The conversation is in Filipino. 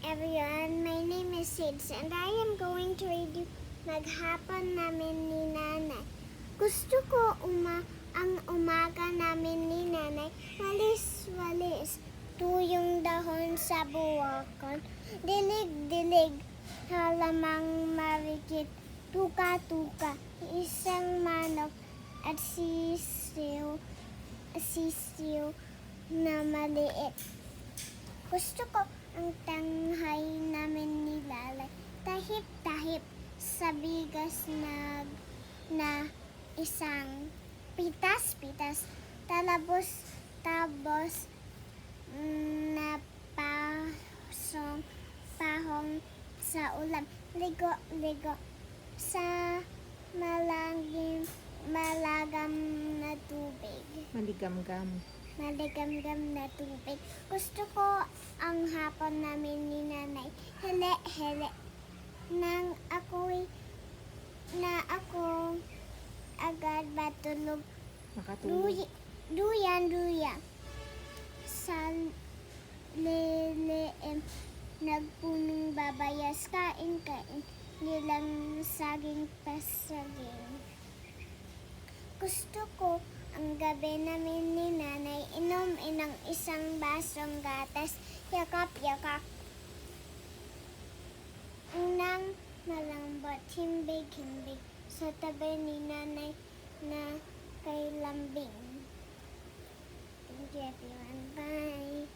everyone. My name is Sids and I am going to read you Maghapon Namin ni Nanay. Gusto ko ang umaga namin ni Nanay. Walis-walis, tuyong dahon sa buwakan. Dilig-dilig, halamang marikit. Tuka-tuka, isang manok at sisiw na maliit. Gusto ko ang tanghay namin ni Lalay. Tahip-tahip sa bigas na isang pitas-pitas. Talabos-tabos na pahong sa ulam. Ligo-ligo sa malagam na tubig. Maligamgam na tubig. Gusto ko ang hapon namin ni Nanay. Hele-hele. Nang ako agad matulog. Duyan. Sa leleem. Nagpunong babayas. Kain. Nilang saging pasaging. Gusto ko ang gabi namin ni Nanay, inom ng isang basong gatas, yakap-yakap. Nang malambot, himbig-himbig, sa tabi ni Nanay na kay lambing. Thank you everyone. Bye!